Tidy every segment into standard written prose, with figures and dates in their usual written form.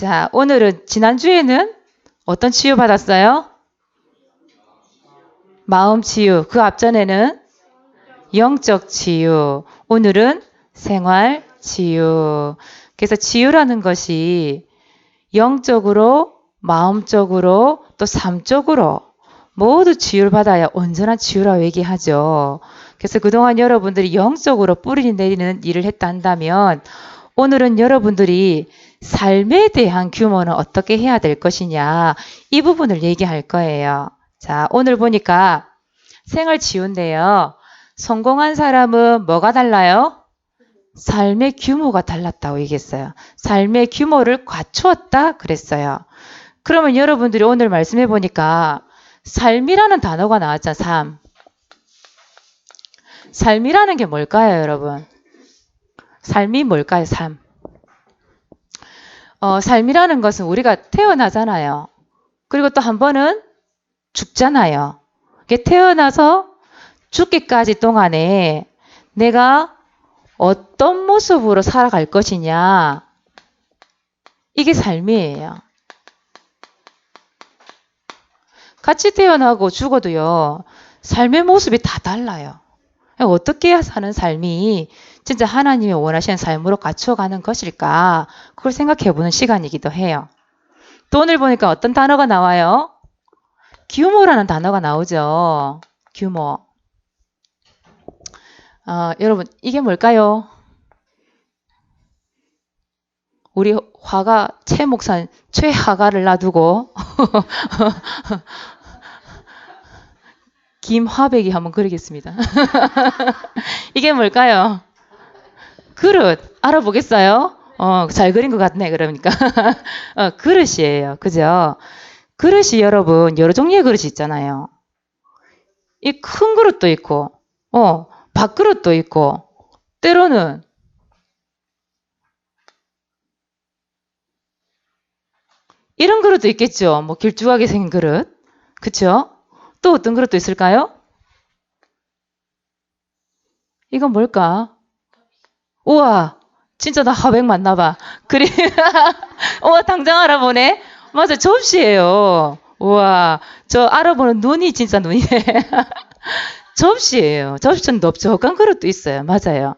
자, 오늘은 지난주에는 어떤 치유 받았어요? 마음 치유. 그 앞전에는 영적 치유. 오늘은 생활 치유. 그래서 치유라는 것이 영적으로, 마음적으로, 또 삶적으로 모두 치유를 받아야 온전한 치유라고 얘기하죠. 그래서 그동안 여러분들이 영적으로 뿌리 내리는 일을 했다 한다면 오늘은 여러분들이 삶에 대한 규모는 어떻게 해야 될 것이냐, 이 부분을 얘기할 거예요. 자, 오늘 보니까 생활 치유인데요. 성공한 사람은 뭐가 달라요? 삶의 규모가 달랐다고 얘기했어요. 삶의 규모를 갖추었다 그랬어요. 그러면 여러분들이 오늘 말씀해 보니까 삶이라는 단어가 나왔죠. 삶. 삶이라는 게 뭘까요, 여러분? 삶이 뭘까요, 삶? 삶이라는 것은 우리가 태어나잖아요. 그리고 또 한 번은 죽잖아요. 태어나서 죽기까지 동안에 내가 어떤 모습으로 살아갈 것이냐, 이게 삶이에요. 같이 태어나고 죽어도요, 삶의 모습이 다 달라요. 어떻게 해야 사는 삶이 진짜 하나님이 원하시는 삶으로 갖춰가는 것일까, 그걸 생각해보는 시간이기도 해요. 또 오늘 보니까 어떤 단어가 나와요? 규모라는 단어가 나오죠. 규모. 여러분, 이게 뭘까요? 우리 화가 최 목사 최하가를 놔두고 김화백이 한번 그리겠습니다. 이게 뭘까요? 그릇. 알아보겠어요? 잘 그린 것 같네, 그러니까. 그릇이에요. 그죠? 그릇이 여러분, 여러 종류의 그릇이 있잖아요. 이 큰 그릇도 있고, 밥그릇도 있고, 때로는 이런 그릇도 있겠죠. 뭐 길쭉하게 생긴 그릇. 그쵸? 또 어떤 그릇도 있을까요? 이건 뭘까? 우와, 진짜 나 하백 맞나봐. 그래. 우와, 당장 알아보네. 맞아, 접시예요. 우와, 저 알아보는 눈이 진짜 눈이네. 접시예요. 접시는 넓적한 그릇도 있어요. 맞아요.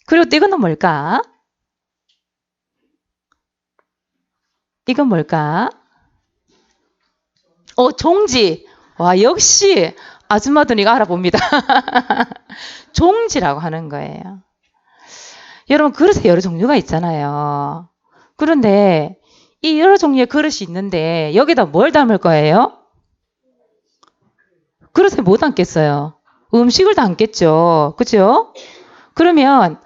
그리고 또 이거는 뭘까? 이건 뭘까? 종지. 와, 역시 아줌마들 이거 알아봅니다. 종지라고 하는 거예요. 여러분, 그릇에 여러 종류가 있잖아요. 그런데 이 여러 종류의 그릇이 있는데 여기다 뭘 담을 거예요? 그릇에 뭐 담겠어요? 음식을 담겠죠. 그죠? 그러면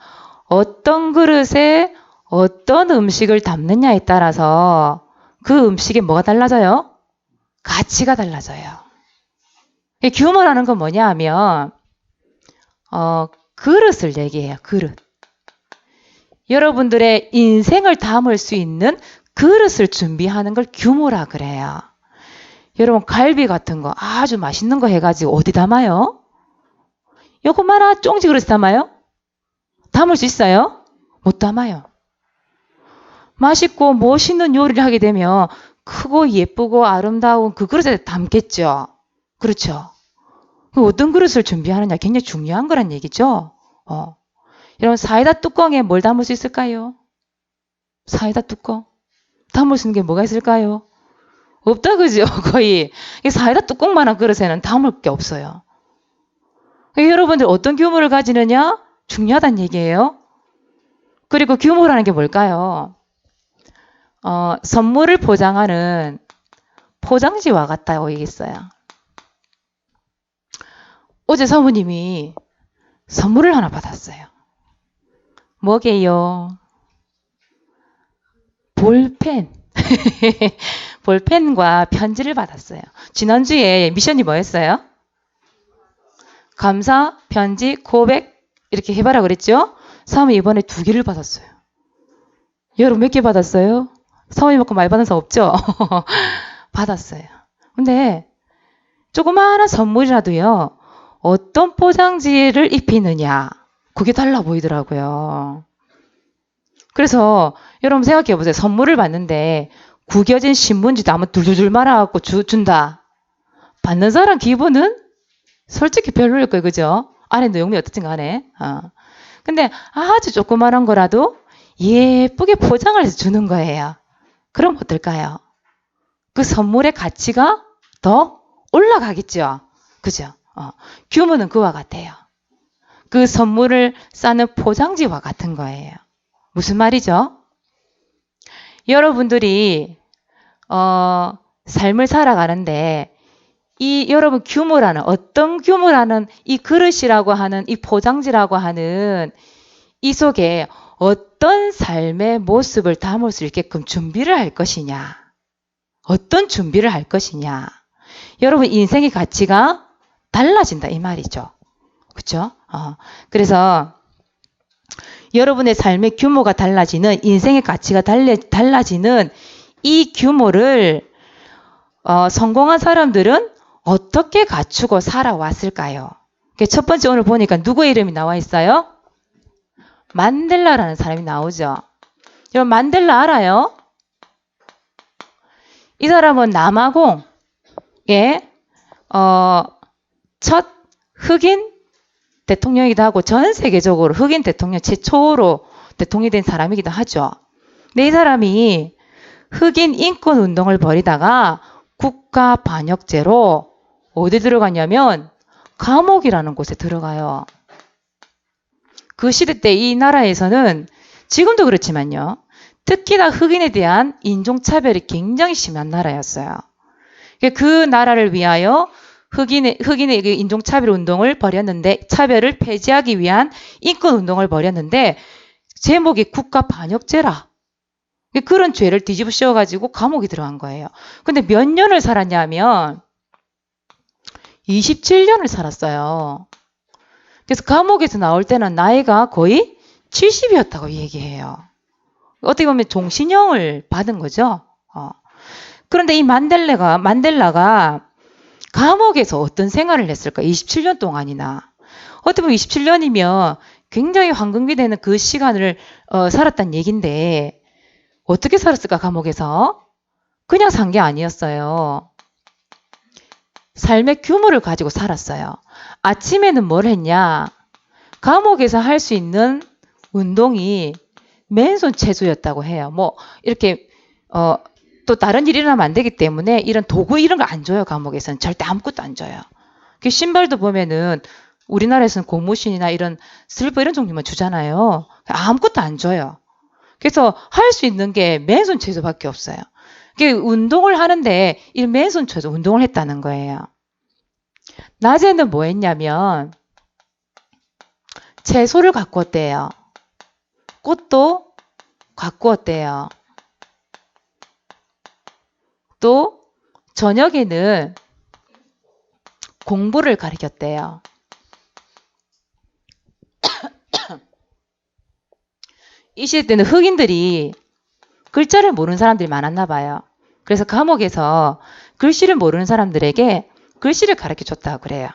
어떤 그릇에 어떤 음식을 담느냐에 따라서 그 음식에 뭐가 달라져요? 가치가 달라져요. 규모라는 건 뭐냐 하면 그릇을 얘기해요. 그릇. 여러분들의 인생을 담을 수 있는 그릇을 준비하는 걸 규모라 그래요. 여러분, 갈비 같은 거 아주 맛있는 거 해가지고 어디 담아요? 요거만한 쫑지 그릇에 담아요? 담을 수 있어요? 못 담아요. 맛있고 멋있는 요리를 하게 되면 크고 예쁘고 아름다운 그 그릇에 담겠죠. 그렇죠? 어떤 그릇을 준비하느냐 굉장히 중요한 거란 얘기죠. 여러분, 사이다 뚜껑에 뭘 담을 수 있을까요? 사이다 뚜껑? 담을 수 있는 게 뭐가 있을까요? 없다, 그죠? 거의. 사이다 뚜껑만한 그릇에는 담을 게 없어요. 여러분들 어떤 규모를 가지느냐? 중요하다는 얘기예요. 그리고 규모라는 게 뭘까요? 선물을 포장하는 포장지와 같다고 얘기했어요. 어제 사모님이 선물을 하나 받았어요. 뭐게요? 볼펜. 볼펜과 편지를 받았어요. 지난주에 미션이 뭐였어요? 감사, 편지, 고백 이렇게 해봐라 그랬죠? 사모님 이번에 2개를 받았어요. 여러분 몇 개 받았어요? 사모님만큼 많이 받은 사람 없죠? 받았어요. 근데 조그마한 선물이라도요, 어떤 포장지를 입히느냐, 그게 달라 보이더라고요. 그래서 여러분 생각해 보세요. 선물을 받는데 구겨진 신문지도 한번 둘둘둘 말아갖고 준다. 받는 사람 기분은 솔직히 별로일 거예요. 그죠? 안에 내용이 어떻든 간에. 근데 아주 조그만한 거라도 예쁘게 포장을 해서 주는 거예요. 그럼 어떨까요? 그 선물의 가치가 더 올라가겠죠. 그죠? 규모는 그와 같아요. 그 선물을 싸는 포장지와 같은 거예요. 무슨 말이죠? 여러분들이 삶을 살아가는데 이 여러분 규모라는 어떤 규모라는 이 그릇이라고 하는 이 포장지라고 하는 이 속에 어떤 삶의 모습을 담을 수 있게끔 준비를 할 것이냐. 어떤 준비를 할 것이냐. 여러분 인생의 가치가 달라진다 이 말이죠. 그렇죠? 그래서 여러분의 삶의 규모가 달라지는 인생의 가치가 달라지는 이 규모를 성공한 사람들은 어떻게 갖추고 살아왔을까요? 첫 번째 오늘 보니까 누구의 이름이 나와 있어요? 만델라라는 사람이 나오죠. 여러분 만델라 알아요? 이 사람은 남아공의 첫 흑인 대통령이기도 하고 전 세계적으로 흑인 대통령 최초로 대통령이 된 사람이기도 하죠. 근데 이 사람이 흑인 인권 운동을 벌이다가 국가 반역죄로 어디 들어갔냐면 감옥이라는 곳에 들어가요. 그 시대 때 이 나라에서는 지금도 그렇지만요. 특히나 흑인에 대한 인종차별이 굉장히 심한 나라였어요. 그 나라를 위하여 흑인의 인종차별 운동을 벌였는데 차별을 폐지하기 위한 인권 운동을 벌였는데 제목이 국가 반역죄라. 그런 죄를 뒤집어 씌워가지고 감옥에 들어간 거예요. 근데 몇 년을 살았냐면 27년을 살았어요. 그래서 감옥에서 나올 때는 나이가 거의 70이었다고 얘기해요. 어떻게 보면 종신형을 받은 거죠. 그런데 이 만델라가 감옥에서 어떤 생활을 했을까? 27년 동안이나. 어떻게 보면 27년이면 굉장히 황금기 되는 그 시간을 살았단 얘긴데 어떻게 살았을까 감옥에서? 그냥 산 게 아니었어요. 삶의 규모를 가지고 살았어요. 아침에는 뭘 했냐? 감옥에서 할 수 있는 운동이 맨손 체조였다고 해요. 뭐 이렇게 또 다른 일이 일어나면 안 되기 때문에 이런 도구 이런 거 안 줘요. 감옥에서는 절대 아무것도 안 줘요. 그 신발도 보면은 우리나라에서는 고무신이나 이런 슬리퍼 이런 종류만 주잖아요. 아무것도 안 줘요. 그래서 할 수 있는 게 맨손 체조밖에 없어요. 운동을 하는데 이 맨손 체조 운동을 했다는 거예요. 낮에는 뭐 했냐면 채소를 갖고 왔대요. 꽃도 갖고 왔대요. 또 저녁에는 공부를 가르쳤대요. 이 시대 때는 흑인들이 글자를 모르는 사람들이 많았나 봐요. 그래서 감옥에서 글씨를 모르는 사람들에게 글씨를 가르쳐 줬다고 그래요.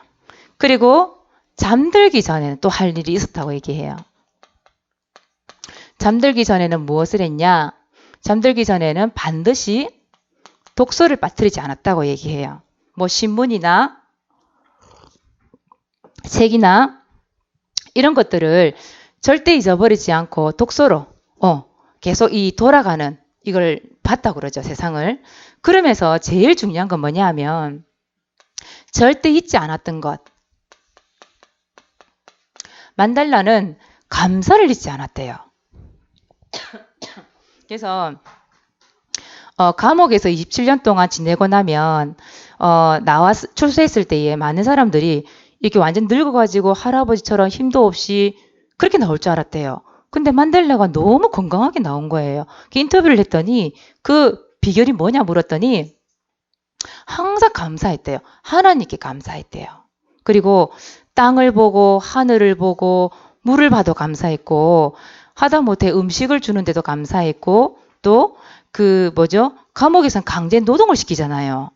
그리고 잠들기 전에는 또 할 일이 있었다고 얘기해요. 잠들기 전에는 무엇을 했냐? 잠들기 전에는 반드시 독서를 빠뜨리지 않았다고 얘기해요. 뭐 신문이나 책이나 이런 것들을 절대 잊어버리지 않고 독서로 계속 이 돌아가는 이걸 봤다고 그러죠. 세상을. 그러면서 제일 중요한 건 뭐냐 하면 절대 잊지 않았던 것. 만달라는 감사를 잊지 않았대요. 그래서 감옥에서 27년 동안 지내고 나면 출소했을 때에 많은 사람들이 이렇게 완전 늙어가지고 할아버지처럼 힘도 없이 그렇게 나올 줄 알았대요. 근데 만델라가 너무 건강하게 나온 거예요. 인터뷰를 했더니 그 비결이 뭐냐 물었더니 항상 감사했대요. 하나님께 감사했대요. 그리고 땅을 보고 하늘을 보고 물을 봐도 감사했고 하다못해 음식을 주는데도 감사했고 또 감옥에서는 강제 노동을 시키잖아요.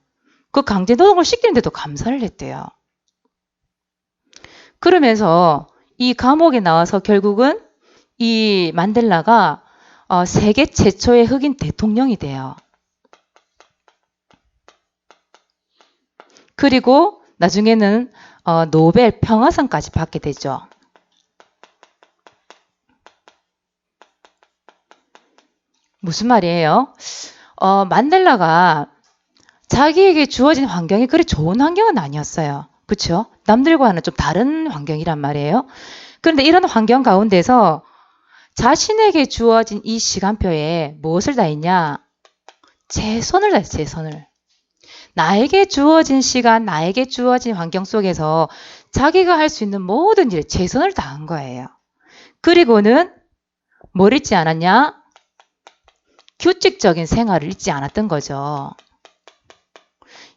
그 강제 노동을 시키는데도 감사를 했대요. 그러면서 이 감옥에 나와서 결국은 이 만델라가 세계 최초의 흑인 대통령이 돼요. 그리고 나중에는 노벨 평화상까지 받게 되죠. 무슨 말이에요? 만델라가 자기에게 주어진 환경이 그리 좋은 환경은 아니었어요. 그렇죠? 남들과는 좀 다른 환경이란 말이에요. 그런데 이런 환경 가운데서 자신에게 주어진 이 시간표에 무엇을 다했냐? 최선을 다했어요. 최선을. 나에게 주어진 시간, 나에게 주어진 환경 속에서 자기가 할 수 있는 모든 일에 최선을 다한 거예요. 그리고는 뭘 잊지 않았냐? 규칙적인 생활을 잊지 않았던 거죠.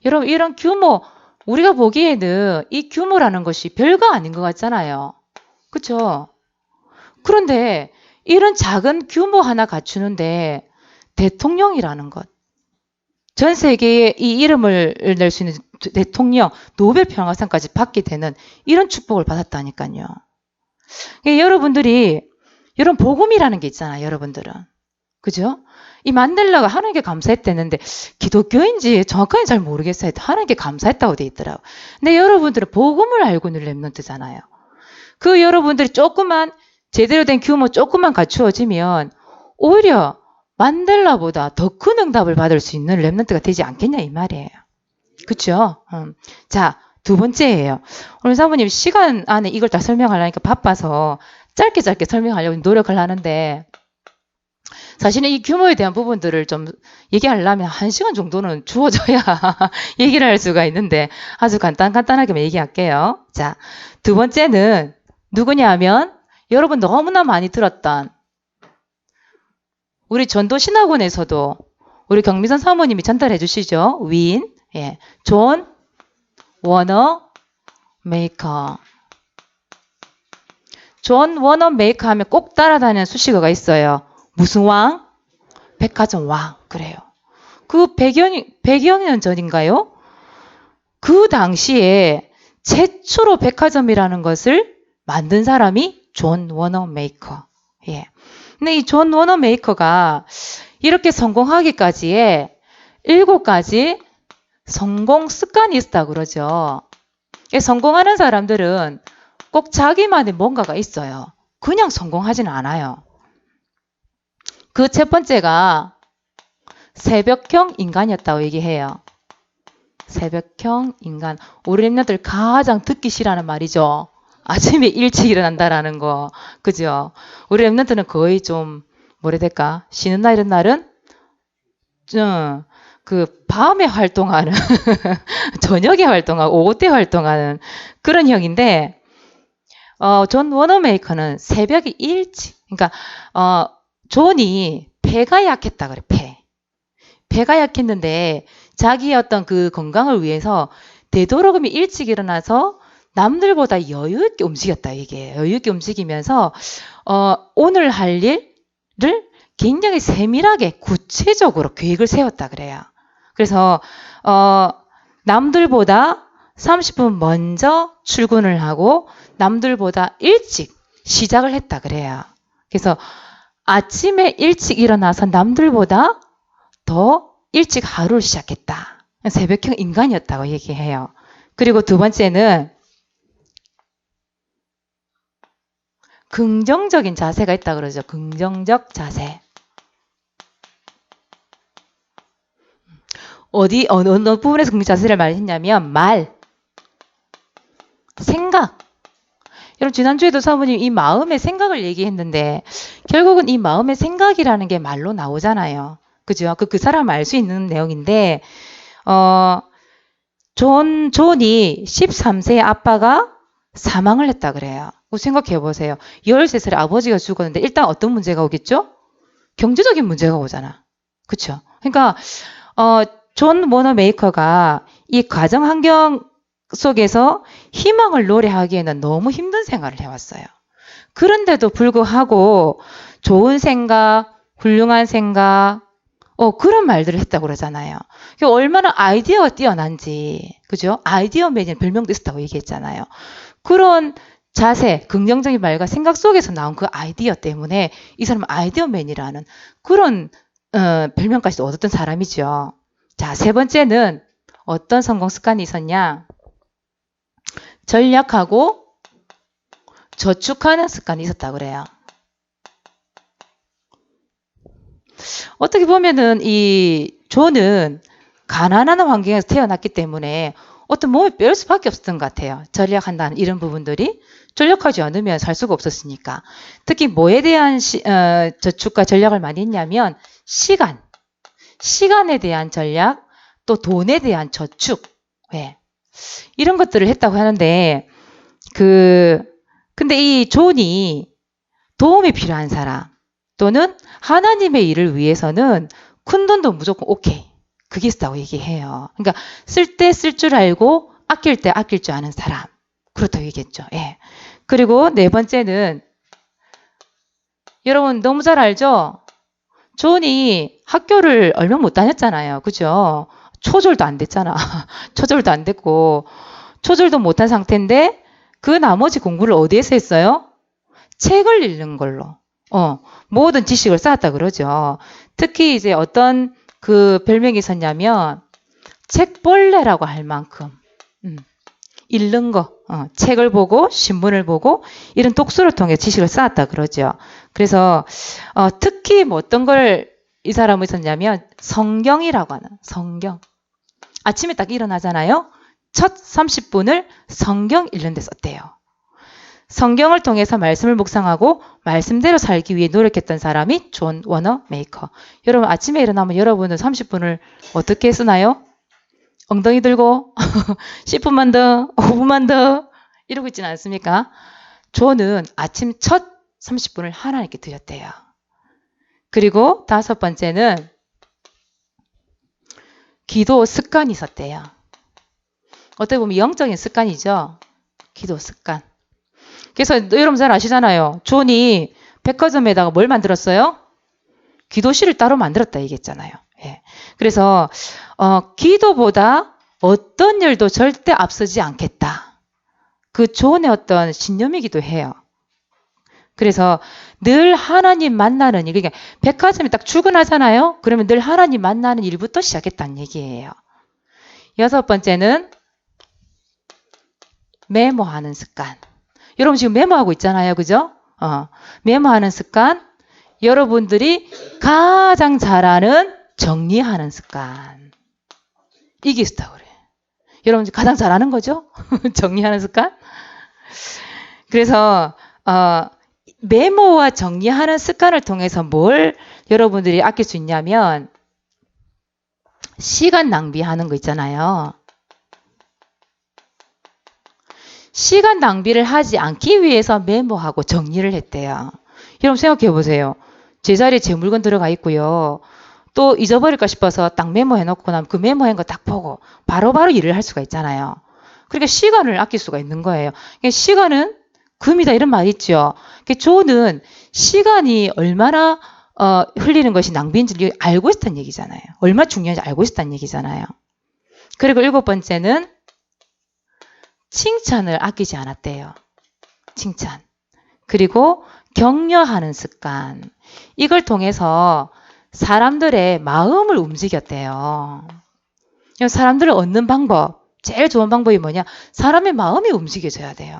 여러분, 이런 규모, 우리가 보기에는 이 규모라는 것이 별거 아닌 것 같잖아요. 그렇죠? 그런데 이런 작은 규모 하나 갖추는데 대통령이라는 것, 전 세계에 이 이름을 낼 수 있는 대통령, 노벨 평화상까지 받게 되는 이런 축복을 받았다니까요. 여러분들이, 여러분 복음이라는 게 있잖아요. 여러분들은. 그죠? 이 만델라가 하나님께 감사했다는데 기독교인지 정확하게 잘 모르겠어요. 하나님께 감사했다고 돼 있더라고요. 근데 여러분들은 복음을 알고 있는 렘넌트잖아요. 그 여러분들이 조금만 제대로 된 규모 조금만 갖추어지면 오히려 만델라보다 더 큰 응답을 받을 수 있는 렘넌트가 되지 않겠냐 이 말이에요. 그렇죠? 자, 두 번째예요. 오늘 사모님 시간 안에 이걸 다 설명하려니까 바빠서 짧게 설명하려고 노력을 하는데 사실은 이 규모에 대한 부분들을 좀 얘기하려면 1시간 정도는 주어져야 얘기를 할 수가 있는데 아주 간단하게만 얘기할게요. 자, 두 번째는 누구냐 하면 여러분 너무나 많이 들었던 우리 전도신학원에서도 우리 경미선 사모님이 전달해 주시죠. 위인, 예, 존 워너 메이커. 존 워너 메이커 하면 꼭 따라다니는 수식어가 있어요. 무슨 왕? 백화점 왕. 그래요. 그 100여 년 전인가요? 그 당시에 최초로 백화점이라는 것을 만든 사람이 존 워너 메이커. 예. 근데 이 존 워너 메이커가 이렇게 성공하기까지에 7가지 성공 습관이 있었다고 그러죠. 성공하는 사람들은 꼭 자기만의 뭔가가 있어요. 그냥 성공하지는 않아요. 그 첫 번째가 새벽형 인간이었다고 얘기해요. 새벽형 인간. 우리 렘넌트들 가장 듣기 싫어하는 말이죠. 아침에 일찍 일어난다라는 거. 그죠? 우리 렘넌트는 거의 좀 뭐라 해야 될까? 쉬는 날 이런 날은 그 밤에 활동하는 저녁에 활동하고 오후 때 활동하는 그런 형인데 존 워너메이커는 새벽에 일찍 그러니까 존이 폐가 약했다 그래. 폐가 약했는데 자기의 어떤 그 건강을 위해서 되도록이면 일찍 일어나서 남들보다 여유 있게 움직였다 이게. 여유 있게 움직이면서 오늘 할 일을 굉장히 세밀하게 구체적으로 계획을 세웠다 그래요. 그래서 남들보다 30분 먼저 출근을 하고 남들보다 일찍 시작을 했다 그래요. 그래서 아침에 일찍 일어나서 남들보다 더 일찍 하루를 시작했다. 새벽형 인간이었다고 얘기해요. 그리고 두 번째는 긍정적인 자세가 있다 그러죠. 긍정적 자세. 어느 부분에서 긍정 자세를 말했냐면 생각. 여러분 지난주에도 사모님 이 마음의 생각을 얘기했는데 결국은 이 마음의 생각이라는 게 말로 나오잖아요. 그죠? 그 사람 알 수 있는 내용인데 존이 13세의 아빠가 사망을 했다 그래요. 생각해 보세요. 13살에 아버지가 죽었는데 일단 어떤 문제가 오겠죠? 경제적인 문제가 오잖아. 그렇죠? 그러니까 존 워너 메이커가 이 가정 환경 속에서 희망을 노래하기에는 너무 힘든 생활을 해왔어요. 그런데도 불구하고 좋은 생각, 훌륭한 생각, 그런 말들을 했다고 그러잖아요. 얼마나 아이디어가 뛰어난지, 그죠? 아이디어맨이라는 별명도 있었다고 얘기했잖아요. 그런 자세, 긍정적인 말과 생각 속에서 나온 그 아이디어 때문에 이 사람은 아이디어맨이라는 그런 별명까지도 얻었던 사람이죠. 자, 세 번째는 어떤 성공 습관이 있었냐? 전략하고 저축하는 습관이 있었다고 그래요. 어떻게 보면은 이 존은 가난한 환경에서 태어났기 때문에 어떤 몸에 빼올 수밖에 없었던 것 같아요. 전략한다는 이런 부분들이 전략하지 않으면 살 수가 없었으니까. 특히 뭐에 대한 저축과 전략을 많이 했냐면 시간에 대한 전략, 또 돈에 대한 저축, 네. 이런 것들을 했다고 하는데 근데 이 존이 도움이 필요한 사람 또는 하나님의 일을 위해서는 큰 돈도 무조건 오케이. 그게 있다고 얘기해요. 그러니까 쓸 때 쓸 줄 알고 아낄 때 아낄 줄 아는 사람. 그렇다고 얘기했죠. 예. 그리고 네 번째는 여러분 너무 잘 알죠? 존이 학교를 얼마 못 다녔잖아요. 그죠? 초졸도 안 됐잖아. 초졸도 안 됐고 초졸도 못한 상태인데 그 나머지 공부를 어디에서 했어요? 책을 읽는 걸로. 모든 지식을 쌓았다 그러죠. 특히 이제 어떤 그 별명이 있었냐면 책벌레라고 할 만큼 읽는 거, 책을 보고 신문을 보고 이런 독서를 통해 지식을 쌓았다 그러죠. 그래서 특히 뭐 어떤 걸 이 사람은 있었냐면 성경이라고 하는 성경. 아침에 딱 일어나잖아요. 첫 30분을 성경 읽는 데 썼대요. 성경을 통해서 말씀을 묵상하고 말씀대로 살기 위해 노력했던 사람이 존 워너 메이커. 여러분 아침에 일어나면 여러분은 30분을 어떻게 쓰나요? 엉덩이 들고 10분만 더, 5분만 더 이러고 있지는 않습니까? 존은 아침 첫 30분을 하나님께 드렸대요. 그리고 다섯 번째는 기도 습관이 있었대요. 어떻게 보면 영적인 습관이죠. 기도 습관. 그래서 여러분 잘 아시잖아요. 존이 백화점에다가 뭘 만들었어요? 기도실을 따로 만들었다 얘기했잖아요. 예. 그래서 기도보다 어떤 일도 절대 앞서지 않겠다. 그 존의 어떤 신념이기도 해요. 그래서 늘 하나님 만나는 일, 그러니까 백화점에 딱 출근하잖아요. 그러면 늘 하나님 만나는 일부터 시작했다는 얘기예요. 여섯 번째는 메모하는 습관. 여러분 지금 메모하고 있잖아요. 그죠? 메모하는 습관. 여러분들이 가장 잘하는 정리하는 습관. 이게 있다고 그래요. 여러분 가장 잘하는 거죠? 정리하는 습관. 그래서 메모와 정리하는 습관을 통해서 뭘 여러분들이 아낄 수 있냐면 시간 낭비하는 거 있잖아요. 시간 낭비를 하지 않기 위해서 메모하고 정리를 했대요. 여러분 생각해 보세요. 제자리에 제 물건 들어가 있고요. 또 잊어버릴까 싶어서 딱 메모해 놓고 나면 그 메모한 거 딱 보고 바로바로 일을 할 수가 있잖아요. 그러니까 시간을 아낄 수가 있는 거예요. 그러니까 시간은 금이다 이런 말 있죠. 존은 시간이 얼마나 흘리는 것이 낭비인지 알고 있었다는 얘기잖아요. 얼마나 중요한지 알고 있었다는 얘기잖아요. 그리고 일곱 번째는 칭찬을 아끼지 않았대요. 칭찬. 그리고 격려하는 습관. 이걸 통해서 사람들의 마음을 움직였대요. 사람들을 얻는 방법, 제일 좋은 방법이 뭐냐? 사람의 마음이 움직여져야 돼요.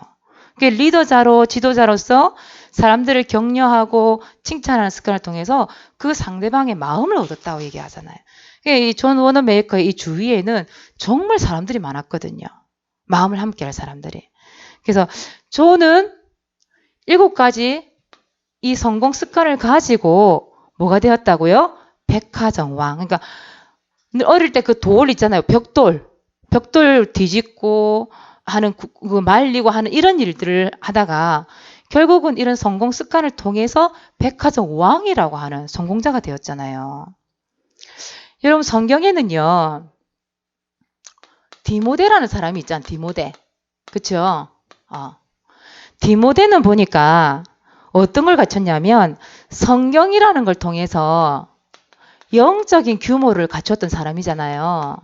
리더자로, 지도자로서 사람들을 격려하고 칭찬하는 습관을 통해서 그 상대방의 마음을 얻었다고 얘기하잖아요. 이 존 워너 메이커의 이 주위에는 정말 사람들이 많았거든요. 마음을 함께할 사람들이. 그래서 존은 7가지 이 성공 습관을 가지고 뭐가 되었다고요? 백화점왕. 그러니까 어릴 때 그 돌 있잖아요. 벽돌 뒤집고 하는 그 말리고 하는 이런 일들을 하다가 결국은 이런 성공 습관을 통해서 백화점 왕이라고 하는 성공자가 되었잖아요. 여러분 성경에는요. 디모데라는 사람이 있잖아요. 디모데. 그쵸? 디모데는 보니까 어떤 걸 갖췄냐면 성경이라는 걸 통해서 영적인 규모를 갖췄던 사람이잖아요.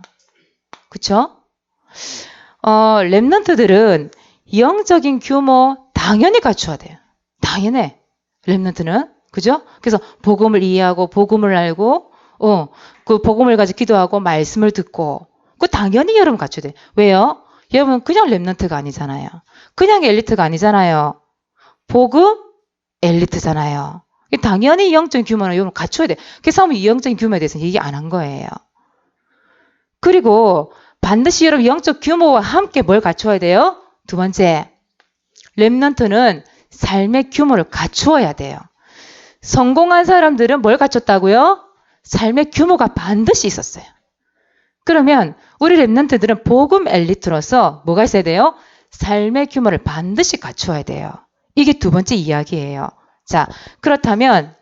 그쵸? 렘넌트들은 영적인 규모 당연히 갖춰야 돼요. 당연해. 렘넌트는. 그죠? 그래서 복음을 이해하고 복음을 알고 그 복음을 가지고 기도하고 말씀을 듣고 그 당연히 여러분 갖춰야 돼요. 왜요? 여러분 그냥 렘넌트가 아니잖아요. 그냥 엘리트가 아니잖아요. 복음 엘리트잖아요. 당연히 영적인 규모는 여러분 갖춰야 돼요. 그래서 이 영적인 규모에 대해서는 얘기 안 한 거예요. 그리고 반드시 여러분 영적 규모와 함께 뭘 갖춰야 돼요? 두 번째, 렘넌트는 삶의 규모를 갖추어야 돼요. 성공한 사람들은 뭘 갖췄다고요? 삶의 규모가 반드시 있었어요. 그러면 우리 렘넌트들은 복음 엘리트로서 뭐가 있어야 돼요? 삶의 규모를 반드시 갖추어야 돼요. 이게 두 번째 이야기예요. 자, 그렇다면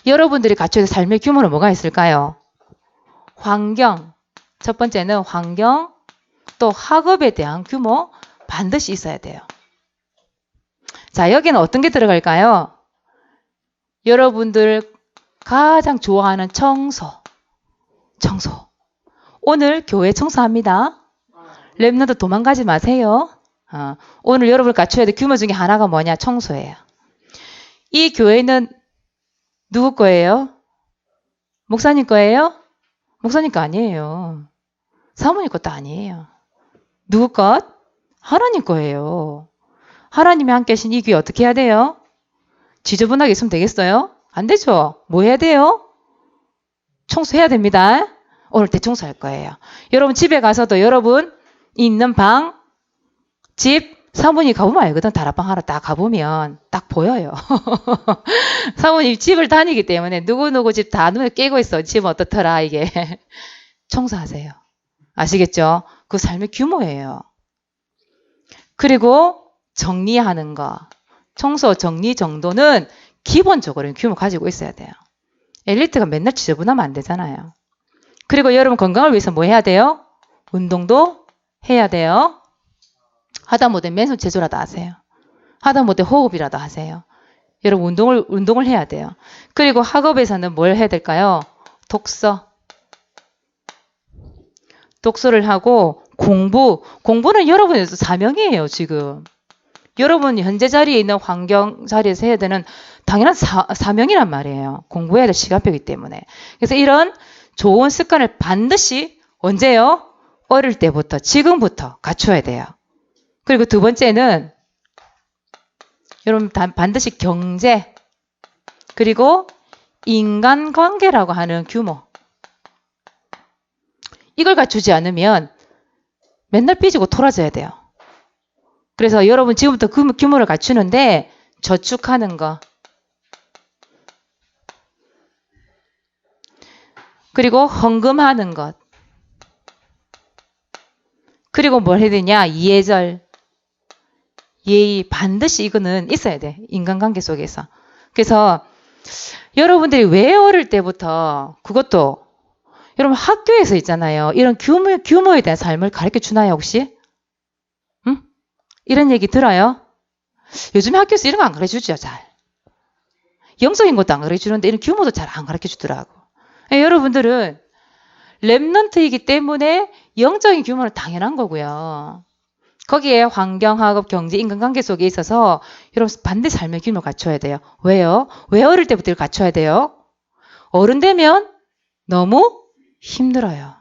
여러분들이 갖춰야 될 삶의 규모는 뭐가 있을까요? 환경. 첫 번째는 환경, 또 학업에 대한 규모 반드시 있어야 돼요. 자, 여기는 어떤 게 들어갈까요? 여러분들 가장 좋아하는 청소. 오늘 교회 청소합니다. 렘넌트 도망가지 마세요. 오늘 여러분을 갖춰야 될 규모 중에 하나가 뭐냐? 청소예요. 이 교회는 누구 거예요? 목사님 거예요? 목사님 거 아니에요. 사모님 것도 아니에요. 누구 것? 하나님 거예요. 하나님이 함께 하신 이 교회 어떻게 해야 돼요? 지저분하게 있으면 되겠어요? 안 되죠? 뭐 해야 돼요? 청소해야 됩니다. 오늘 대청소할 거예요. 여러분 집에 가서도 여러분 있는 방, 집, 사모님 가보면 알거든. 다락방 하러 딱 가보면 딱 보여요. 사모님 집을 다니기 때문에 누구누구 집 다 눈에 깨고 있어. 집 어떻더라 이게. 청소하세요. 아시겠죠? 그 삶의 규모예요. 그리고 정리하는 거. 청소, 정리 정도는 기본적으로 규모 가지고 있어야 돼요. 엘리트가 맨날 지저분하면 안 되잖아요. 그리고 여러분 건강을 위해서 뭐 해야 돼요? 운동도 해야 돼요. 하다못해 맨손 제조라도 하세요. 하다못해 호흡이라도 하세요. 여러분 운동을 해야 돼요. 그리고 학업에서는 뭘 해야 될까요? 독서를 하고 공부는 여러분의 사명이에요. 지금 여러분 현재 자리에 있는 환경 자리에서 해야 되는 당연한 사명이란 말이에요. 공부해야 될 시간표이기 때문에. 그래서 이런 좋은 습관을 반드시 언제요? 어릴 때부터 지금부터 갖춰야 돼요. 그리고 두 번째는 여러분 반드시 경제 그리고 인간관계라고 하는 규모 이걸 갖추지 않으면 맨날 삐지고 돌아져야 돼요. 그래서 여러분 지금부터 그 규모를 갖추는데 저축하는 거 그리고 헌금하는 것 그리고 뭘 해야 되냐? 예절 예의 반드시 이거는 있어야 돼. 인간관계 속에서. 그래서 여러분들이 왜 어릴 때부터 그것도 여러분 학교에서 있잖아요. 이런 규모에 대한 삶을 가르쳐 주나요 혹시? 응? 이런 얘기 들어요? 요즘 학교에서 이런 거 안 가르쳐 주죠. 잘. 영적인 것도 안 가르쳐 주는데 이런 규모도 잘 안 가르쳐 주더라고. 여러분들은 렘넌트이기 때문에 영적인 규모는 당연한 거고요. 거기에 환경, 학업, 경제, 인간관계 속에 있어서 여러분 반드시 삶의 규모를 갖춰야 돼요. 왜요? 왜 어릴 때부터 이걸 갖춰야 돼요? 어른 되면 너무 힘들어요.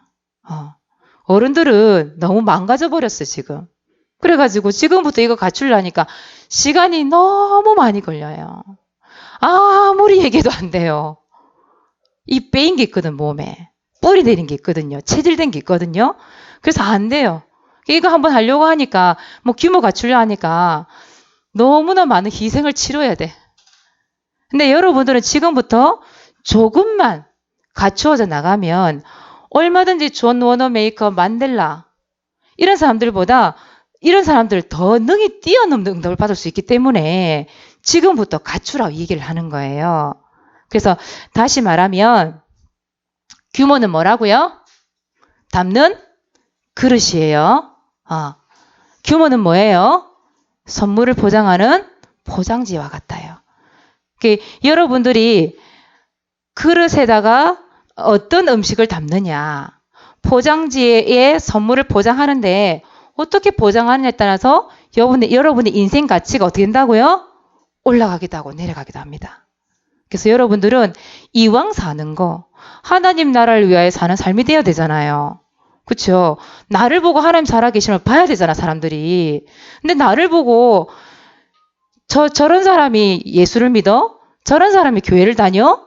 어른들은 너무 망가져 버렸어요, 지금. 그래가지고 지금부터 이거 갖추려니까 시간이 너무 많이 걸려요. 아무리 얘기해도 안 돼요. 이 빼인 게 있거든, 몸에. 뿔이 내린 게 있거든요. 체질된 게 있거든요. 그래서 안 돼요. 이거 한번 하려고 하니까, 뭐 규모 갖추려 하니까 너무나 많은 희생을 치러야 돼. 근데 여러분들은 지금부터 조금만 갖추어져 나가면 얼마든지 존 워너메이커, 만델라 이런 사람들보다 이런 사람들 더 능히 뛰어넘는 응답을 받을 수 있기 때문에 지금부터 갖추라고 얘기를 하는 거예요. 그래서 다시 말하면 규모는 뭐라고요? 담는 그릇이에요. 규모는 뭐예요? 선물을 포장하는 포장지와 같아요. 여러분들이 그릇에다가 어떤 음식을 담느냐, 포장지에 선물을 포장하는데 어떻게 포장하느냐에 따라서 여러분의 인생 가치가 어떻게 된다고요? 올라가기도 하고 내려가기도 합니다. 그래서 여러분들은 이왕 사는 거 하나님 나라를 위하여 사는 삶이 되어야 되잖아요. 그렇죠? 나를 보고 하나님 살아계심을 봐야 되잖아, 사람들이. 근데 나를 보고 저런 사람이 예수를 믿어? 저런 사람이 교회를 다녀?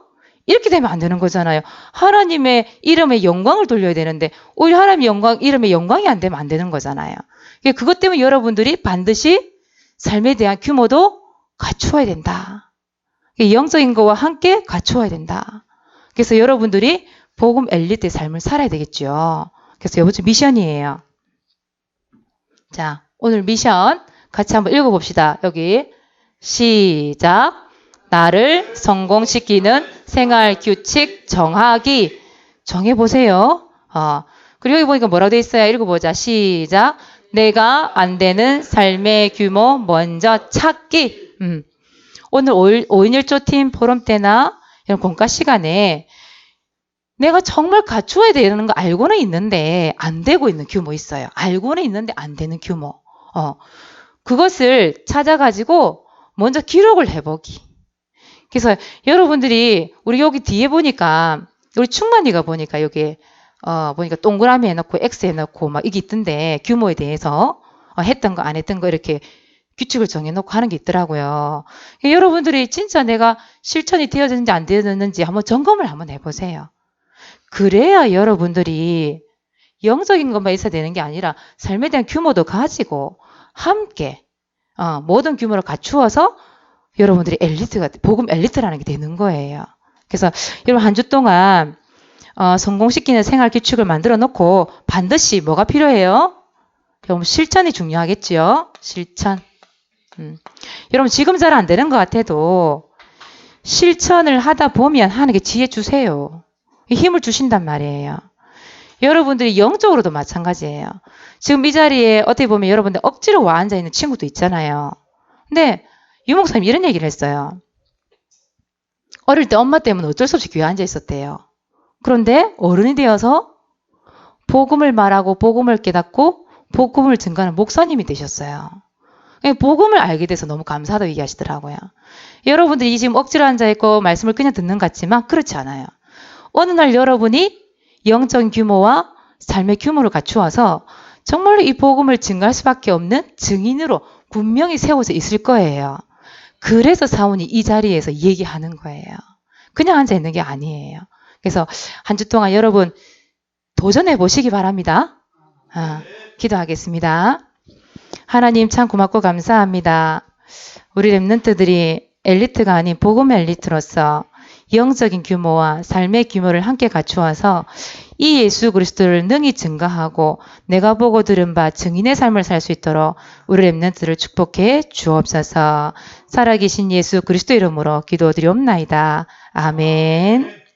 이렇게 되면 안 되는 거잖아요. 하나님의 이름에 영광을 돌려야 되는데 오히려 하나님의 이름에 영광이 안 되면 안 되는 거잖아요. 그것 때문에 여러분들이 반드시 삶에 대한 규모도 갖추어야 된다. 영적인 거와 함께 갖추어야 된다. 그래서 여러분들이 복음 엘리트의 삶을 살아야 되겠죠. 그래서 이번 주 미션이에요. 자, 오늘 미션 같이 한번 읽어봅시다. 여기 시작. 나를 성공시키는 생활 규칙 정하기. 정해보세요. 그리고 여기 보니까 뭐라고 돼 있어요? 읽어보자. 시작. 내가 안 되는 삶의 규모 먼저 찾기. 오늘 5인 1조 팀 포럼 때나 이런 공과 시간에 내가 정말 갖추어야 되는 거 알고는 있는데 안 되고 있는 규모 있어요. 알고는 있는데 안 되는 규모. 그것을 찾아가지고 먼저 기록을 해보기. 그래서 여러분들이 우리 여기 뒤에 보니까 우리 충만이가 보니까 여기 보니까 동그라미 해놓고 X 해놓고 막 이게 있던데 규모에 대해서 했던 거 안 했던 거 이렇게 규칙을 정해놓고 하는 게 있더라고요. 여러분들이 진짜 내가 실천이 되어졌는지 안 되어졌는지 한번 점검을 한번 해보세요. 그래야 여러분들이 영적인 것만 있어야 되는 게 아니라 삶에 대한 규모도 가지고 함께 모든 규모를 갖추어서 여러분들이 복음 엘리트라는 게 되는 거예요. 그래서 여러분 한 주 동안 성공시키는 생활 규칙을 만들어 놓고 반드시 뭐가 필요해요? 여러분 실천이 중요하겠죠? 실천. 여러분 지금 잘 안 되는 것 같아도 실천을 하다 보면 하는 게 지혜 주세요. 힘을 주신단 말이에요. 여러분들이 영적으로도 마찬가지예요. 지금 이 자리에 어떻게 보면 여러분들 억지로 와 앉아있는 친구도 있잖아요. 근데 유목사님 이런 얘기를 했어요. 어릴 때 엄마 때문에 어쩔 수 없이 교회에 앉아 있었대요. 그런데 어른이 되어서 복음을 말하고 복음을 깨닫고 복음을 증거하는 목사님이 되셨어요. 복음을 알게 돼서 너무 감사하다고 얘기하시더라고요. 여러분들이 지금 억지로 앉아있고 말씀을 그냥 듣는 것 같지만 그렇지 않아요. 어느 날 여러분이 영적 규모와 삶의 규모를 갖추어서 정말로 이 복음을 증거할 수밖에 없는 증인으로 분명히 세워져 있을 거예요. 그래서 사원이 이 자리에서 얘기하는 거예요. 그냥 앉아있는 게 아니에요. 그래서 한 주 동안 여러분 도전해 보시기 바랍니다. 기도하겠습니다. 하나님 참 고맙고 감사합니다. 우리 렘넌트들이 엘리트가 아닌 복음 엘리트로서 영적인 규모와 삶의 규모를 함께 갖추어서 이 예수 그리스도를 능히 증거하고 내가 보고 들은 바 증인의 삶을 살 수 있도록 우리 렘넌트를 축복해 주옵소서. 살아계신 예수 그리스도 이름으로 기도드리옵나이다. 아멘.